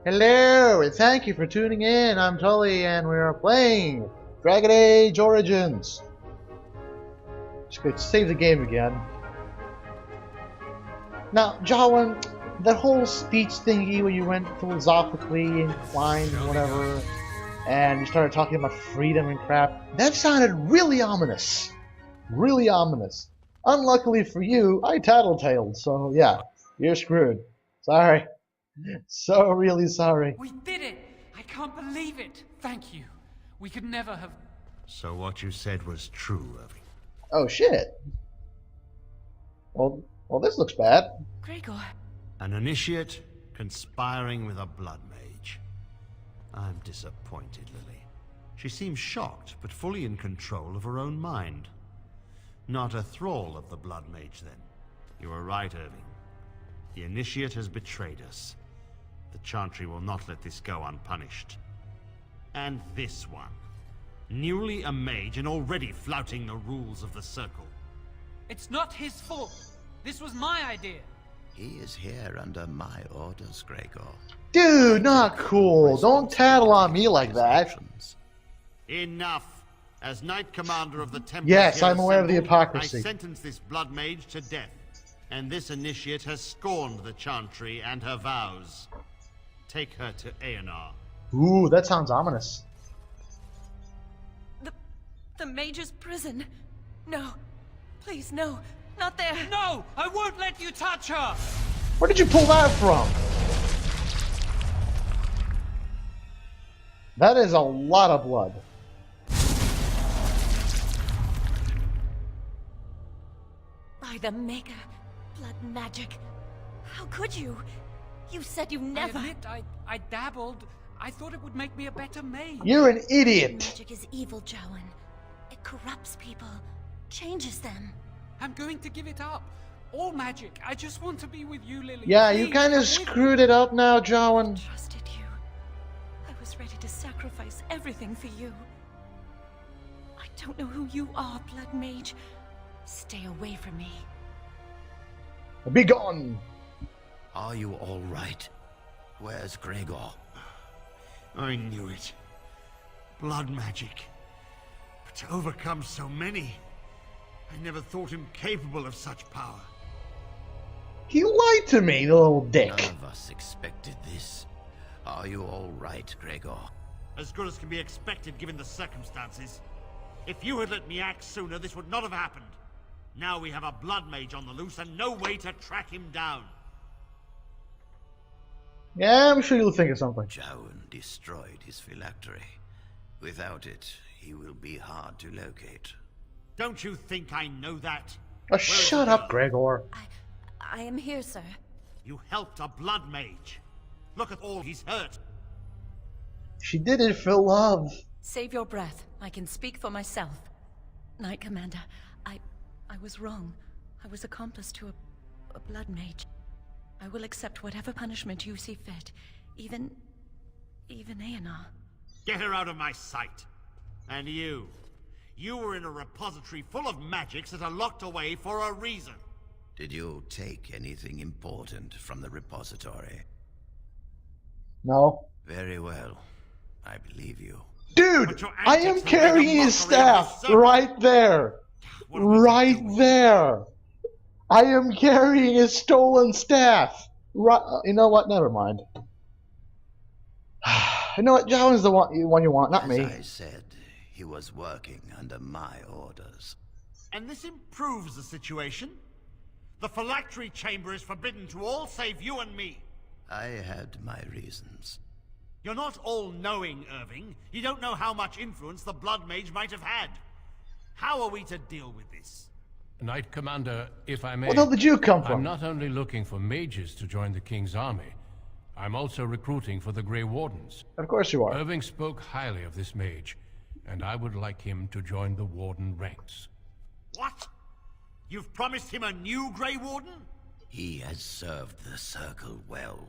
Hello, and thank you for tuning in. I'm Tully, and we are playing Dragon Age Origins. Just gonna save the game again. Now, Jawan, that whole speech thingy where you went philosophically inclined and whatever, and you started talking about freedom and crap, that sounded really ominous. Really ominous. Unluckily for you, I tattletaled, so yeah, you're screwed. Sorry. So really sorry. We did it! I can't believe it! Thank you. We could never have... So what you said was true, Irving. Oh shit. Well, this looks bad. Gregor. An initiate conspiring with a blood mage. I'm disappointed, Lily. She seems shocked, but fully in control of her own mind. Not a thrall of the blood mage, then. You were right, Irving. The initiate has betrayed us. The Chantry will not let this go unpunished. And this one. Newly a mage and already flouting the rules of the Circle. It's not his fault. This was my idea. He is here under my orders, Gregor. Dude, not cool. Don't tattle on me like that. Enough. As Knight Commander of the Temple, yes, I'm aware of the hypocrisy. I sentence this blood mage to death. And this initiate has scorned the Chantry and her vows. Take her to Aenar. Ooh, that sounds ominous. The Mage's prison. No. Please, no. Not there. No! I won't let you touch her! Where did you pull that from? That is a lot of blood. By the Maker. Blood magic. How could you? You said you never... I admit, I dabbled. I thought it would make me a better mage. You're an idiot. Magic is evil, Jowan. It corrupts people. Changes them. I'm going to give it up. All magic. I just want to be with you, Lily. Yeah, you Please, kind come of with screwed me. it up now, Jawan. I trusted you. I was ready to sacrifice everything for you. I don't know who you are, Blood Mage. Stay away from me. Be gone. Are you all right? Where's Gregor? I knew it. Blood magic. But to overcome so many, I never thought him capable of such power. He lied to me, the little dick. None of us expected this. Are you all right, Gregor? As good as can be expected given the circumstances. If you had let me act sooner, this would not have happened. Now we have a blood mage on the loose and no way to track him down. Yeah, I'm sure you'll think of something. Jowan destroyed his phylactery. Without it, he will be hard to locate. Don't you think I know that? Oh, shut up, Gregor. I am here, sir. You helped a blood mage. Look at all he's hurt. She did it for love. Save your breath. I can speak for myself. Knight Commander, I was wrong. I was accomplice to a blood mage. I will accept whatever punishment you see fit. Even Aenar. Get her out of my sight. And you were in a repository full of magics that are locked away for a reason. Did you take anything important from the repository? No. Very well. I believe you. Dude, I am carrying his staff right there. Right there. I am carrying his stolen staff. Right. You know what? Never mind. You know what? Jawan's the one you want, not me. As I said, he was working under my orders. And this improves the situation. The phylactery chamber is forbidden to all save you and me. I had my reasons. You're not all-knowing, Irving. You don't know how much influence the blood mage might have had. How are we to deal with this? Knight Commander, if I may... Where the hell did you come from? I'm not only looking for mages to join the King's army, I'm also recruiting for the Grey Wardens. Of course you are. Irving spoke highly of this mage, and I would like him to join the Warden ranks. What? You've promised him a new Grey Warden? He has served the Circle well.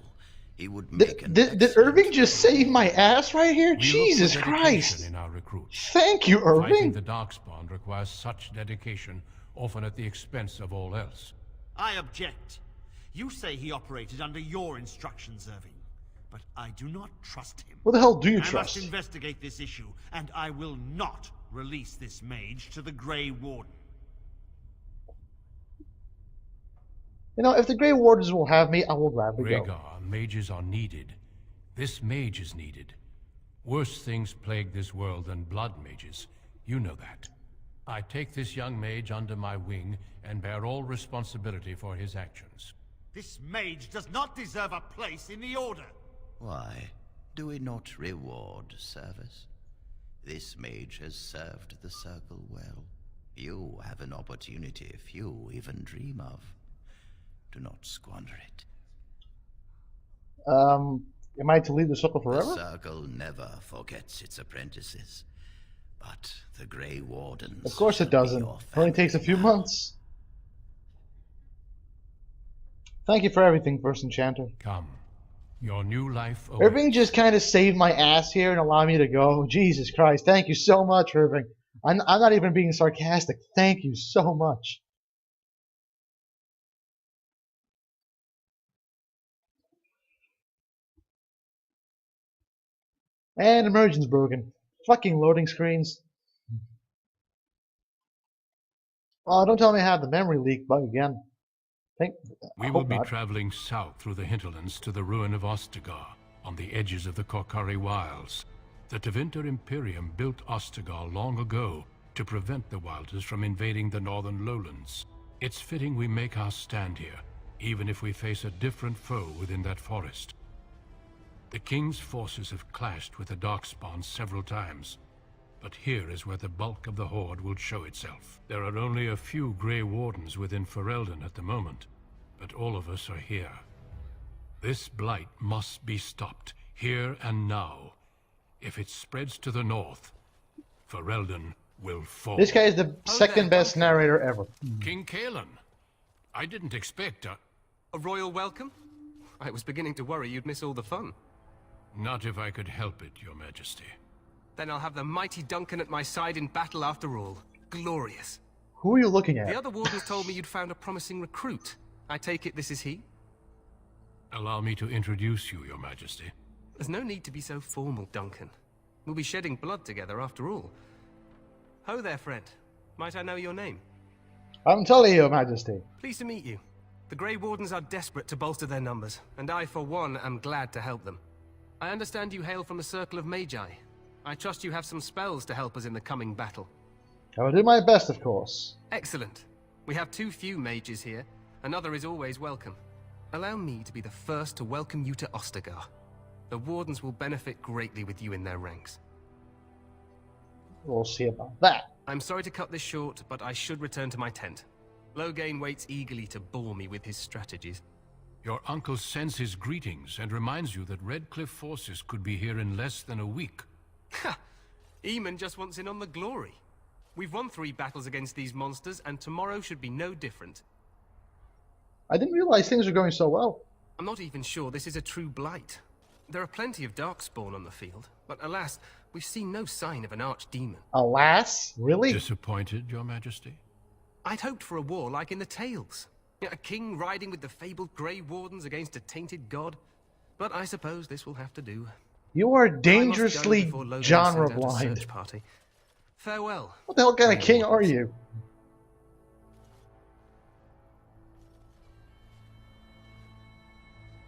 He would make Did Irving just save my ass right here? Jesus Christ! In our recruits. Thank you, Fighting Irving. the Darkspawn requires such dedication, often at the expense of all else. I object. You say he operated under your instructions, Irving. but I do not trust him. What the hell do you I trust? must investigate this issue, and I will not release this mage to the Grey Warden. You know, if the Grey Wardens will have me, I will gladly go. Rhaegar, mages are needed. This mage is needed. Worse things plague this world than blood mages. You know that. I take this young mage under my wing and bear all responsibility for his actions. This mage does not deserve a place in the Order. Why? Do we not reward service? This mage has served the Circle well. You have an opportunity few even dream of. Do not squander it. Am I to leave the Circle The forever? Circle never forgets its apprentices. But the Grey Wardens... Of course it doesn't. It only takes a few months. Thank you for everything, First Enchanter. Come. Your new life awaits. Irving just kind of saved my ass here and allowed me to go. Jesus Christ. Thank you so much, Irving. I'm not even being sarcastic. Thank you so much. And immersion's broken. Fucking loading screens. Oh, don't tell me I have the memory leak bug again. We will be traveling south through the hinterlands to the ruin of Ostagar, on the edges of the Korkari Wilds. The Tevinter Imperium built Ostagar long ago to prevent the Wilders from invading the northern lowlands. It's fitting we make our stand here, even if we face a different foe within that forest. The King's forces have clashed with the Darkspawn several times, but here is where the bulk of the Horde will show itself. There are only a few Grey Wardens within Ferelden at the moment, but all of us are here. This blight must be stopped, here and now. If it spreads to the north, Ferelden will fall. This guy is the second best narrator ever. King Kaelan, I didn't expect A royal welcome? I was beginning to worry you'd miss all the fun. Not if I could help it, Your Majesty. Then I'll have the mighty Duncan at my side in battle after all. Glorious. Who are you looking at? The other wardens told me you'd found a promising recruit. I take it this is he? Allow me to introduce you, Your Majesty. There's no need to be so formal, Duncan. We'll be shedding blood together after all. Ho there, friend. Might I know your name? I'm Tully, Your Majesty. Pleased to meet you. The Grey Wardens are desperate to bolster their numbers, and I, for one, am glad to help them. I understand you hail from the Circle of Magi. I trust you have some spells to help us in the coming battle. I will do my best, of course. Excellent. We have too few mages here. Another is always welcome. Allow me to be the first to welcome you to Ostagar. The Wardens will benefit greatly with you in their ranks. We'll see about that. I'm sorry to cut this short, but I should return to my tent. Loghain waits eagerly to bore me with his strategies. Your uncle sends his greetings and reminds you that Redcliffe forces could be here in less than a week. Ha! Eamon just wants in on the glory. We've won 3 battles against these monsters, and tomorrow should be no different. I didn't realize things were going so well. I'm not even sure this is a true blight. There are plenty of Darkspawn on the field, but alas, we've seen no sign of an archdemon. Alas? Really? Disappointed, Your Majesty? I'd hoped for a war like in the tales. A king riding with the fabled Grey Wardens against a tainted god. But I suppose this will have to do. You are I must go dangerously before Loghain genre sends out a blind. search party. Farewell. What the hell kind of Grey king are Wardens. you?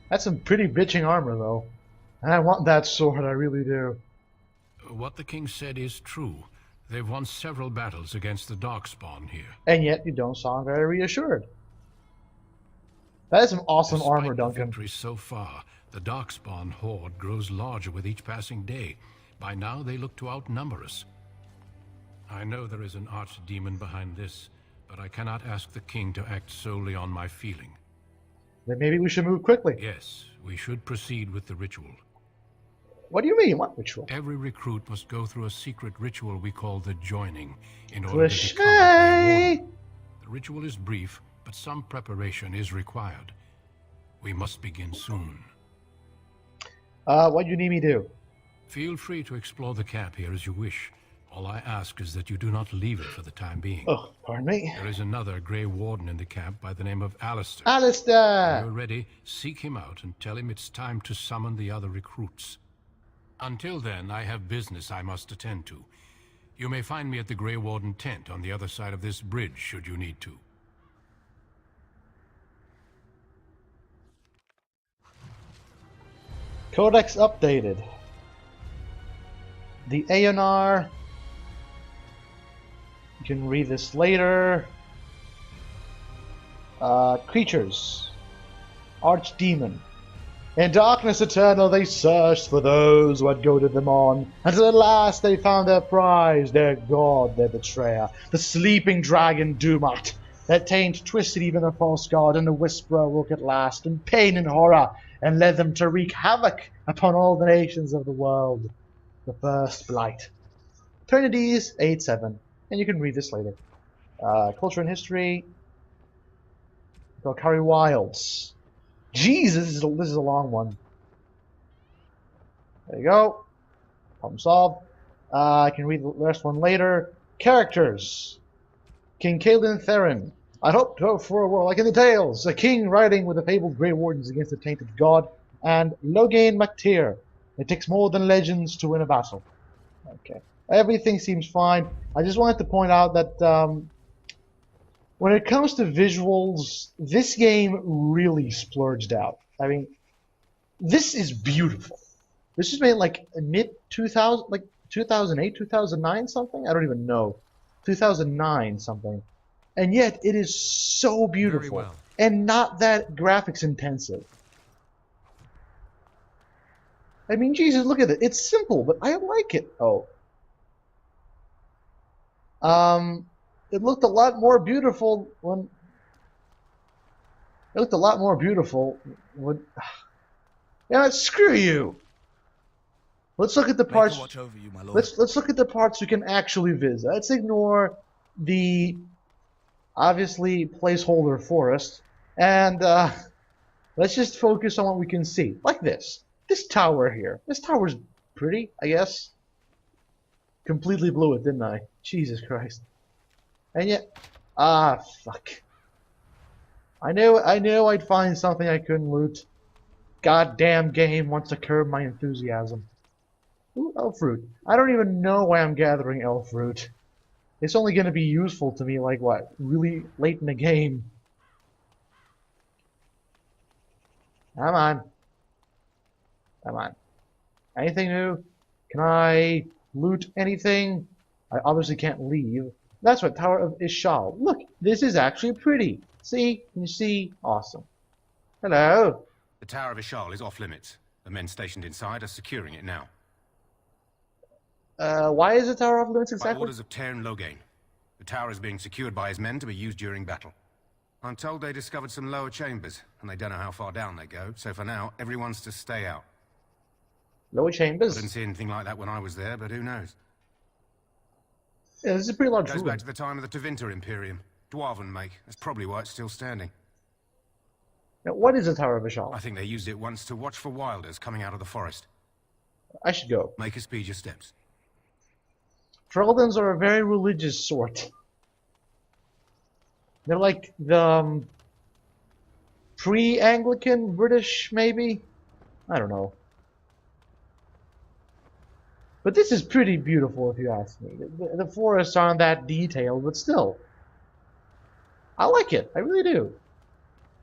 That's some pretty bitching armor, though. And I want that sword, I really do. What the king said is true. They've won several battles against the Darkspawn here. And yet you don't sound very reassured. That is some awesome Despite armor, the Duncan. victories so far, the Darkspawn horde grows larger with each passing day. By now, they look to outnumber us. I know there is an archdemon behind this, but I cannot ask the king to act solely on my feeling. Then maybe we should move quickly. Yes, we should proceed with the ritual. What do you mean? What ritual? Every recruit must go through a secret ritual we call the Joining in order to become a Grey Cliche! Warden. The ritual is brief, but some preparation is required. We must begin soon. What do you need me to do? Feel free to explore the camp here as you wish. All I ask is that you do not leave it for the time being. Oh, pardon me. There is another Grey Warden in the camp by the name of Alistair. Alistair! When you're ready, seek him out and tell him it's time to summon the other recruits. Until then, I have business I must attend to. You may find me at the Grey Warden tent on the other side of this bridge, should you need to. Codex updated. The ANR. You can read this later. Creatures. Archdemon. In darkness eternal they searched for those who had goaded them on, until at last they found their prize, their god, their betrayer, the sleeping dragon Dumat, that taint twisted even the false god, and the whisperer woke at last in pain and horror, and led them to wreak havoc upon all the nations of the world. The First Blight. Eternities 8-7, and you can read this later. Culture and history. Valkyrie Wilds. Jesus, this is a long one. There you go. Problem solved. I can read the rest one later. Characters. King Caelan Theron. I hope to hope for a war like in the tales. A king riding with the fabled Grey Wardens against the tainted god. And Logain MacTyr. It takes more than legends to win a battle. Okay. Everything seems fine. I just wanted to point out that when it comes to visuals, this game really splurged out. I mean, this is beautiful. This is made like mid-2000, like 2008, 2009 something? I don't even know. 2009 something. And yet, it is so beautiful. Very well. And not that graphics intensive. I mean, Jesus, look at it. It's simple, but I like it. Oh. It looked a lot more beautiful when... It looked a lot more beautiful when... Yeah, screw you! Let's look at the parts... Watch over you, my lord. Let's look at the parts you can actually visit. Let's ignore the... obviously placeholder forest. And, let's just focus on what we can see. Like this. This tower here. This tower's pretty, I guess. Completely blew it, didn't I? Jesus Christ. And yet... fuck. I knew I'd find something I couldn't loot. Goddamn game wants to curb my enthusiasm. Ooh, elf fruit. I don't even know why I'm gathering elf fruit. It's only going to be useful to me, like, what? Really late in the game. Come on. Come on. Anything new? Can I loot anything? I obviously can't leave. That's what Tower of Ishal. Look, this is actually pretty. See? Can you see? Awesome. Hello. The Tower of Ishal is off limits. The men stationed inside are securing it now. Why is the Tower off limits exactly? By orders of Teyrn Logain. The tower is being secured by his men to be used during battle. I'm told they discovered some lower chambers, and they don't know how far down they go, so for now, everyone's to stay out. Lower chambers? I didn't see anything like that when I was there, but who knows? Yeah, this is a pretty large Goes room. back to the time of the Tevinter Imperium. Dwarven make. That's probably why it's still standing. Now, what is the Tower of Ishal? I think they used it once to watch for wilders coming out of the forest. I should go. Make us speed your steps. Fereldens are a very religious sort. They're like the pre-Anglican British, maybe? I don't know. But this is pretty beautiful, if you ask me. The forests aren't that detailed, but still. I like it. I really do.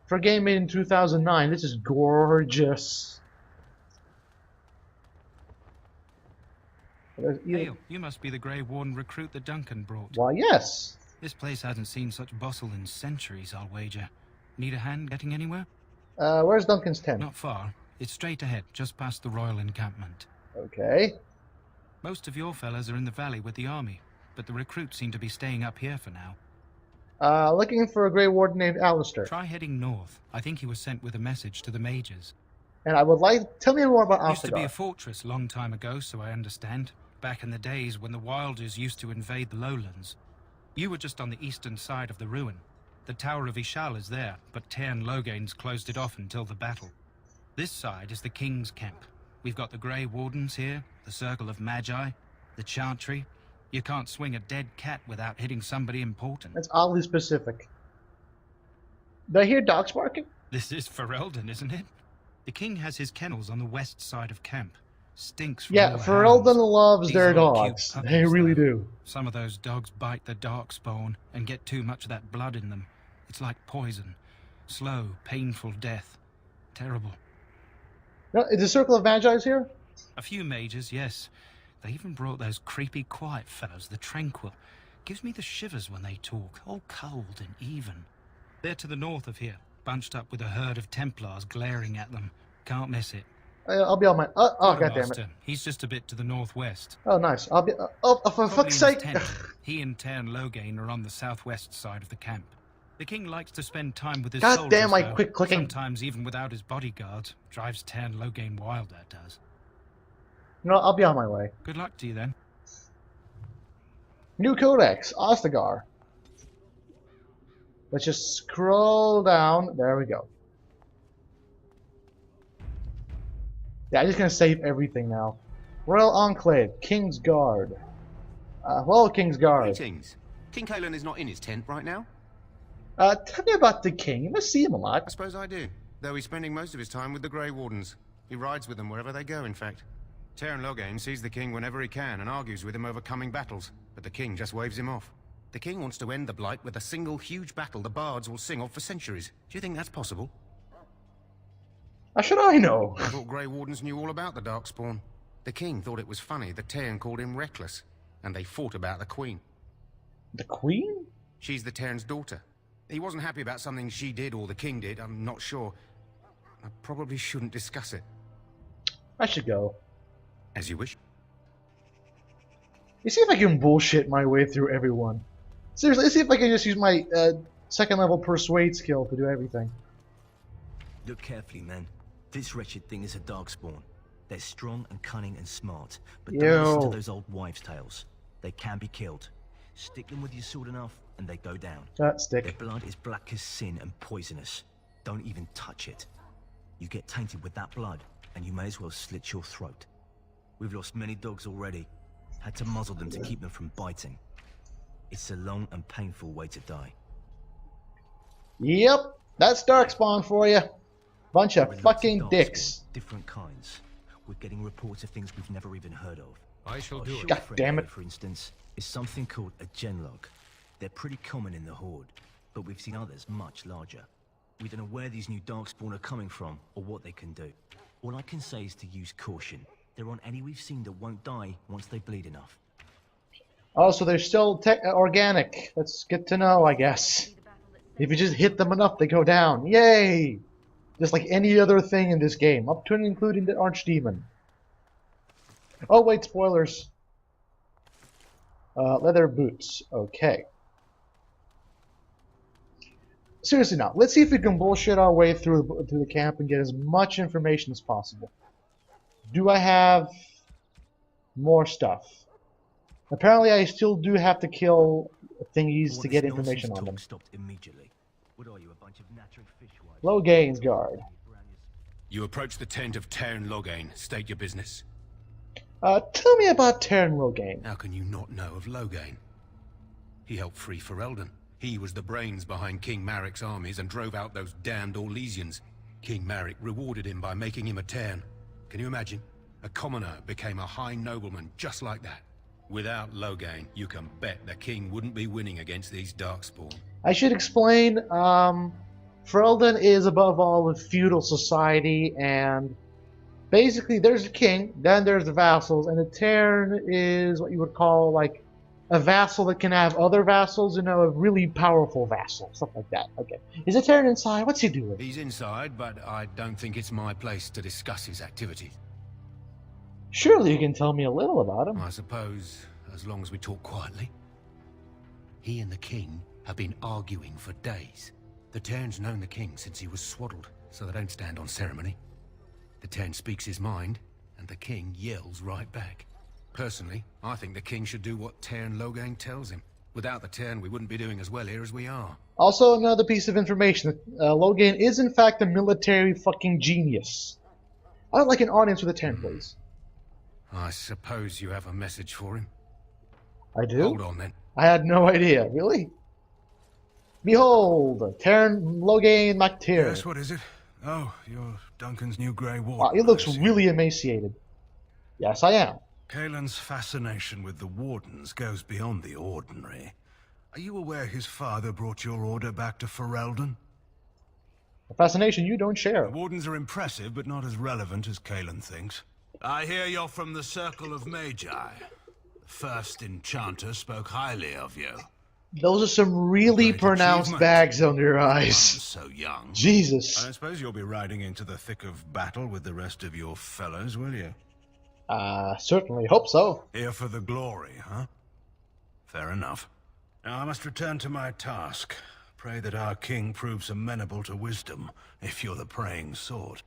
For a game made in 2009, this is gorgeous. Hail, you must be the Grey Warden recruit that Duncan brought. Why, yes. This place hasn't seen such bustle in centuries, I'll wager. Need a hand getting anywhere? Where's Duncan's tent? Not far. It's straight ahead, just past the royal encampment. Okay. Most of your fellas are in the valley with the army, but the recruits seem to be staying up here for now. Looking for a Grey Warden named Alistair. Try heading north. I think he was sent with a message to the mages. And I would like... Tell me more about Ostagar. Used to be a fortress long time ago, so I understand. Back in the days when the Wilders used to invade the lowlands. You were just on the eastern side of the ruin. The Tower of Ishal is there, but Teyrn Logain's closed it off until the battle. This side is the King's camp. We've got the Grey Wardens here, the Circle of Magi, the Chantry, You can't swing a dead cat without hitting somebody important. That's oddly specific. Did I hear dogs barking? This is Ferelden, isn't it? The king has his kennels on the west side of camp. Stinks from Yeah, all the Ferelden hounds. loves These their little cute dogs. puppies, They really though. do. Some of those dogs bite the Darkspawn and get too much of that blood in them. It's like poison. Slow, painful death. Terrible. No, is the Circle of Magi's here? A few mages, yes. They even brought those creepy, quiet fellows, the Tranquil. Gives me the shivers when they talk, all cold and even. They're to the north of here, bunched up with a herd of Templars glaring at them. Can't miss it. I'll be on my... Oh, goddammit. Master, he's just a bit to the northwest. Oh, nice. I'll be... Oh, for Probably fuck's in sake! his tent. He and Tern Loghain are on the southwest side of the camp. The king likes to spend time with his God soldiers, damn, I though. quit clicking. Sometimes even without his bodyguards. Drives Tern Loghain wild, that does. No, I'll be on my way. Good luck to you, then. New Codex, Ostagar. Let's just scroll down. There we go. Yeah, I'm just gonna save everything now. Royal Enclave, Kingsguard. Hello, Kingsguard. Greetings. King Kalen is not in his tent right now? Tell me about the king. You must see him a lot. I suppose I do, though he's spending most of his time with the Grey Wardens. He rides with them wherever they go, in fact. Tern Loghain sees the king whenever he can and argues with him over coming battles, but the king just waves him off. The king wants to end the Blight with a single huge battle the bards will sing of for centuries. Do you think that's possible? How should I know? I thought Grey Wardens knew all about the Darkspawn. The king thought it was funny that Tern called him reckless, and they fought about the queen. The queen? She's the Tern's daughter. He wasn't happy about something she did or the king did, I'm not sure. I probably shouldn't discuss it. I should go. As you wish. You see if I can bullshit my way through everyone. Seriously, let's see if I can just use my second level persuade skill to do everything. Look carefully, man. This wretched thing is a Darkspawn. They're strong and cunning and smart, but don't listen to those old wives' tales. They can be killed. Stick them with your sword enough, and they go down. Stick. Their blood is black as sin and poisonous. Don't even touch it. You get tainted with that blood, and you may as well slit your throat. We've lost many dogs already. Had to muzzle them to keep them from biting. It's a long and painful way to die. Yep, that's Darkspawn for you. Bunch There of are lots fucking Darkspawn, dicks. Different kinds. We're getting reports of things we've never even heard of. I shall Our do it. shield God friend damn here, it. for instance, is something called a genlog. They're pretty common in the Horde, but we've seen others much larger. We don't know where these new Darkspawn are coming from, or what they can do. All I can say is to use caution. There aren't any we've seen that won't die once they bleed enough. Oh, so they're still organic. That's good to know, I guess. If you just hit them enough, they go down. Yay! Just like any other thing in this game, up to and including the Archdemon. Oh wait, spoilers. Leather boots. Okay. Seriously now, let's see if we can bullshit our way through the camp and get as much information as possible. Do I have more stuff? Apparently I still do have to kill thingies All to this get nonsense information on talk them. stopped immediately. What are you, a bunch of nattering fishwives? Loghain's guard. You approach the tent of Tern Loghain. State your business. Tell me about Tern Loghain. How can you not know of Loghain? He helped free Ferelden. He was the brains behind King Maric's armies and drove out those damned Orlesians. King Maric rewarded him by making him a Tern. Can you imagine? A commoner became a high nobleman just like that. Without Loghain, you can bet the king wouldn't be winning against these Darkspawn. I should explain, Ferelden is above all a feudal society, and basically there's the king, then there's the vassals, and the Tern is what you would call like a vassal that can have other vassals, you know, a really powerful vassal, stuff like that. Okay. Is the Tern inside? What's he doing? He's inside, but I don't think it's my place to discuss his activities. Surely you can tell me a little about him. I suppose, as long as we talk quietly. He and the king have been arguing for days. The Tern's known the king since he was swaddled, so they don't stand on ceremony. The Tern speaks his mind, and the king yells right back. Personally, I think the king should do what Tern Loghain tells him. Without the Tern, we wouldn't be doing as well here as we are. Also, another piece of information. Loghain is in fact a military fucking genius. I would like an audience with a Tern, please. I suppose you have a message for him. I do? Hold on then. I had no idea. Really? Behold, Terran Loghain MacTyr. Yes, what is it? Oh, you're Duncan's new Grey Warden. Wow, he looks really emaciated. Yes, I am. Kaelin's fascination with the Wardens goes beyond the ordinary. Are you aware his father brought your order back to Ferelden? A fascination you don't share. The Wardens are impressive, but not as relevant as Kaelin thinks. I hear you're from the Circle of Magi. The first enchanter spoke highly of you. Those are some really Great pronounced achievement. bags under your eyes. So young. Jesus. I suppose you'll be riding into the thick of battle with the rest of your fellows, will you? Certainly hope so. Here for the glory, huh? Fair enough. Now I must return to my task. Pray that our king proves amenable to wisdom, if you're the praying sort.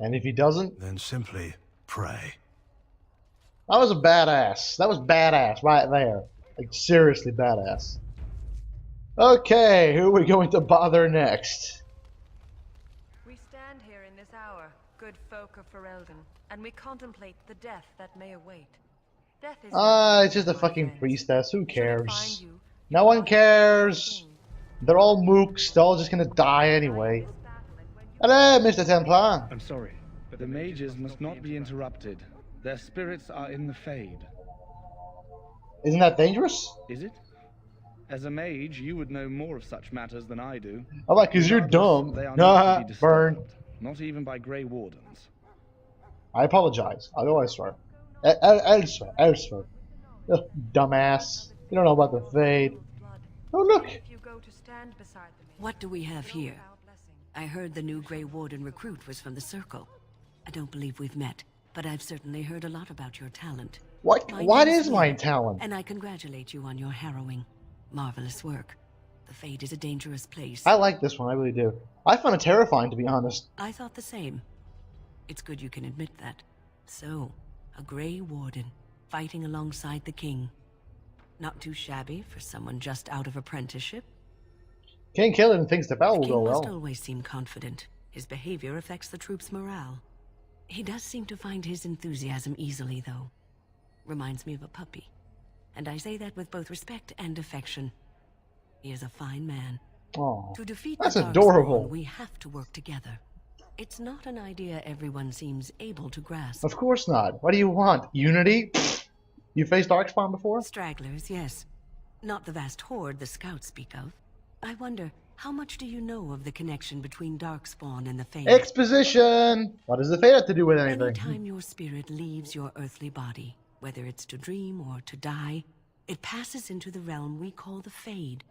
And if he doesn't? Then simply pray. That was a badass. That was badass right there. Like, seriously badass. Okay, who are we going to bother next? We stand here in this hour, good folk of Ferelden, and we contemplate the death that may await. Death is It's just a fucking priestess. Who cares? No one cares. They're all mooks. They're all just gonna die anyway. Hello, Mr. Templar. I'm sorry, but the mages must not be interrupted. Their spirits are in the Fade. Isn't that dangerous? Is it? As a mage, you would know more of such matters than I do. Oh, like, cause you're dumb. They are Nah, not to be burn. disturbed, not even by Grey Wardens. I apologize. I'll go elsewhere. Elsewhere. Ugh, dumbass. You don't know about the Fade. Oh, look. What do we have here? I heard the new Grey Warden recruit was from the Circle. I don't believe we've met, but I've certainly heard a lot about your talent. What is my talent? And I congratulate you on your harrowing, marvelous work. The Fade is a dangerous place. I like this one, I really do. I find it terrifying, to be honest. I thought the same. It's good you can admit that. So, a Grey Warden, fighting alongside the King. Not too shabby for someone just out of apprenticeship. King Killen thinks the battle will go The King must well. always seem confident. His behavior affects the troops' morale. He does seem to find his enthusiasm easily, though. Reminds me of a puppy. And I say that with both respect and affection. He is a fine man. Oh, To defeat that's the Darkspawn, adorable. we have to work together. It's not an idea everyone seems able to grasp. Of course not. What do you want? Unity? Pfft. You faced Darkspawn before? Stragglers, yes. Not the vast horde the scouts speak of. I wonder, how much do you know of the connection between Darkspawn and the Fade? Exposition! What does the Fade have to do with anything? Anytime your spirit leaves your earthly body, whether it's to dream or to die, it passes into the realm we call the Fade.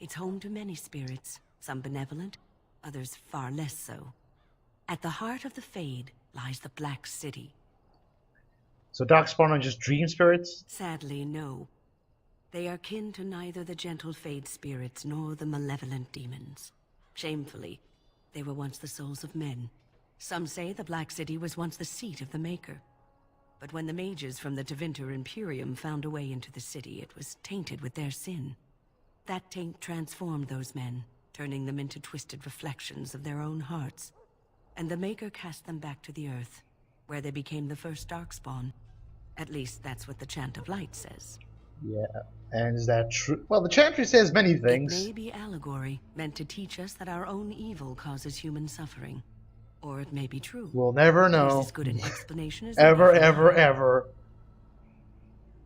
It's home to many spirits, some benevolent, others far less so. At the heart of the Fade lies the Black City. So Darkspawn are just dream spirits? Sadly, no. They are kin to neither the gentle Fade spirits nor the malevolent demons. Shamefully, they were once the souls of men. Some say the Black City was once the seat of the Maker. But when the mages from the Tevinter Imperium found a way into the city, it was tainted with their sin. That taint transformed those men, turning them into twisted reflections of their own hearts. And the Maker cast them back to the Earth, where they became the first Darkspawn. At least that's what the Chant of Light says. Yeah, and is that true? Well, the Chantry says many things. It may be allegory, meant to teach us that our own evil causes human suffering. Or it may be true. We'll never At least know. as good an explanation as Ever, any. ever.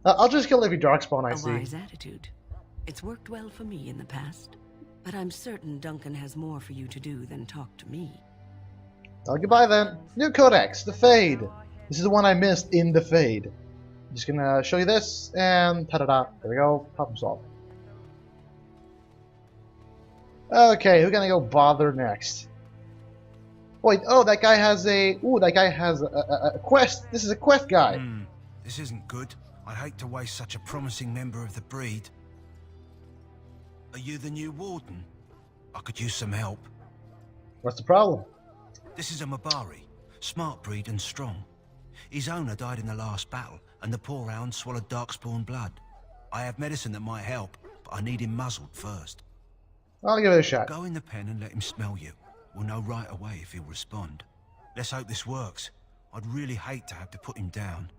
I'll just kill every Darkspawn I A see. wise attitude. It's worked well for me in the past. But I'm certain Duncan has more for you to do than talk to me. Oh, goodbye then. New Codex, the Fade. This is the one I missed in the Fade. I'm just gonna show you this, and ta-da-da. There we go. Problem solved. Okay, who's gonna go bother next? Wait, oh, that guy has a... Ooh, that guy has a quest. This is a quest guy. This isn't good. I'd hate to waste such a promising member of the breed. Are you the new Warden? I could use some help. What's the problem? This is a Mabari. Smart breed and strong. His owner died in the last battle, and the poor hound swallowed Darkspawn blood. I have medicine that might help, but I need him muzzled first. I'll give it a shot. Go in the pen and let him smell you. We'll know right away if he'll respond. Let's hope this works. I'd really hate to have to put him down.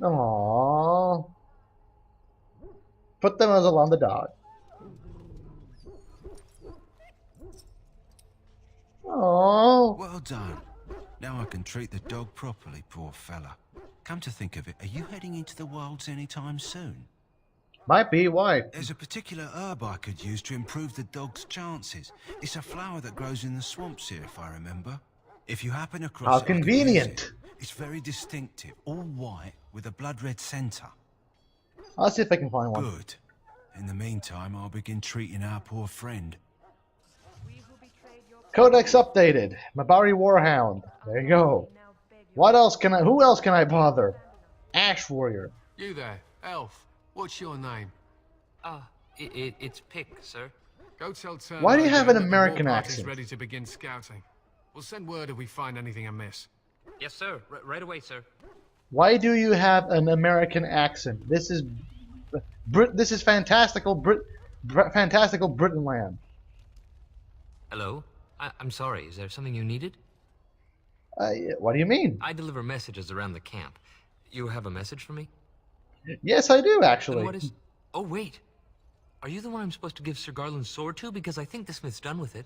Aww. Put the muzzle on the dog. Aww. Well done. Now I can treat the dog properly, poor fella. Come to think of it, are you heading into the wilds anytime soon? Might be. Why? There's a particular herb I could use to improve the dog's chances. It's a flower that grows in the swamps here, if I remember. If you happen across How it, I could use convenient. it. It's very distinctive, all white with a blood-red centre. I'll see if I can find one. Good. In the meantime, I'll begin treating our poor friend. Codex updated. Mabari Warhound. There you go. What else can I? Who else can I bother? Ash Warrior. You there, elf. What's your name? It's Pick, sir. Go tell Turner. Why do you have an that the American war party's accent? ready to begin scouting. We'll send word if we find anything amiss. Yes, sir. Right away, sir. Why do you have an American accent? This is This is fantastical fantastical Britain land. Hello? I'm sorry. Is there something you needed? What do you mean? I deliver messages around the camp. You have a message for me? Yes, I do, actually. Then what is... Oh, wait. Are you the one I'm supposed to give Sir Garland's sword to? Because I think the smith's done with it.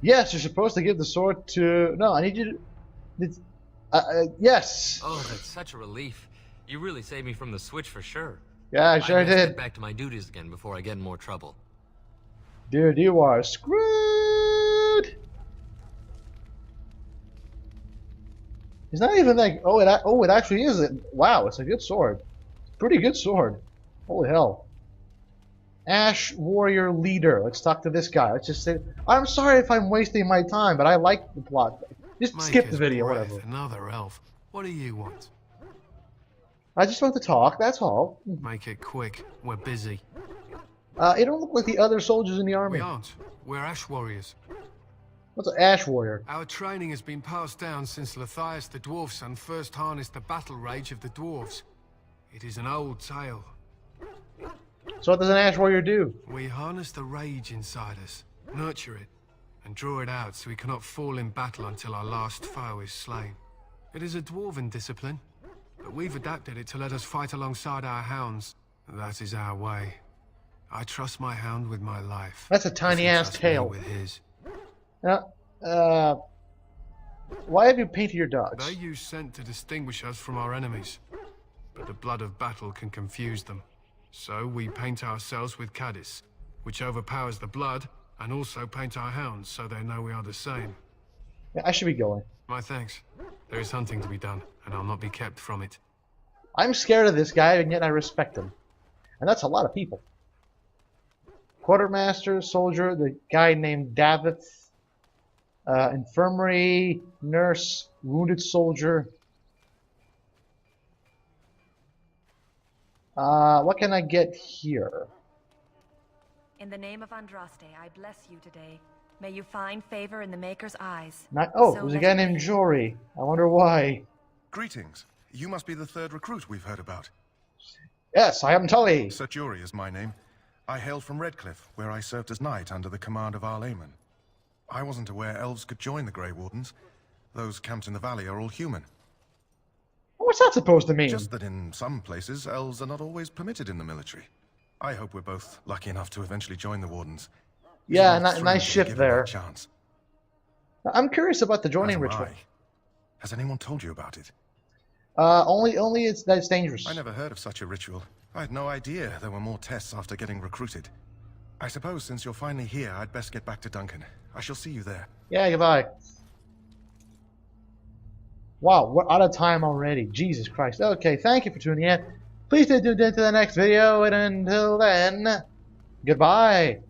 Yes, you're supposed to give the sword to... No, I need you to... yes. Oh, that's such a relief. You really saved me from the switch for sure. Yeah, I sure I did. Get back to my duties again before I get in more trouble. Dude, you are screwed. It's not even like... Oh, it actually is. Wow, it's a good sword. Pretty good sword. Holy hell. Ash Warrior Leader. Let's talk to this guy. Let's just say... I'm sorry if I'm wasting my time, but I like the plot. Just skip the video, whatever. Another elf. What do you want? I just want to talk, that's all. Make it quick. We're busy. You don't look like the other soldiers in the army. We aren't. We're Ash Warriors. What's an Ash Warrior? Our training has been passed down since Lathias the Dwarf Son first harnessed the battle rage of the dwarves. It is an old tale. So what does an Ash Warrior do? We harness the rage inside us, nurture it, and draw it out so we cannot fall in battle until our last foe is slain. It is a dwarven discipline, but we've adapted it to let us fight alongside our hounds. That is our way. I trust my hound with my life. That's a tiny-ass tail. With his. Why have you painted your dogs? They use scent to distinguish us from our enemies, but the blood of battle can confuse them. So we paint ourselves with Caddis, which overpowers the blood, and also paint our hounds so they know we are the same. Yeah, I should be going. My thanks. There is hunting to be done, and I'll not be kept from it. I'm scared of this guy, and yet I respect him. And that's a lot of people. Quartermaster, soldier, the guy named Davith, infirmary, nurse, wounded soldier. What can I get here? In the name of Andraste, I bless you today. May you find favor in the Maker's eyes. It was a guy named Jory. I wonder why. Greetings. You must be the third recruit we've heard about. Yes, I am Tully. Sir Jory is my name. I hail from Redcliffe, where I served as knight under the command of Arl Eamon. I wasn't aware elves could join the Grey Wardens. Those camped in the valley are all human. What's that supposed to mean? Just that in some places, elves are not always permitted in the military. I hope we're both lucky enough to eventually join the Wardens. Yeah, nice shift there. Chance. I'm curious about the joining ritual. Has anyone told you about it? Only that it's dangerous. I never heard of such a ritual. I had no idea there were more tests after getting recruited. I suppose since you're finally here, I'd best get back to Duncan. I shall see you there. Yeah, goodbye. Wow, we're out of time already. Jesus Christ. Okay, thank you for tuning in. Please stay tuned in to the next video, and until then, goodbye.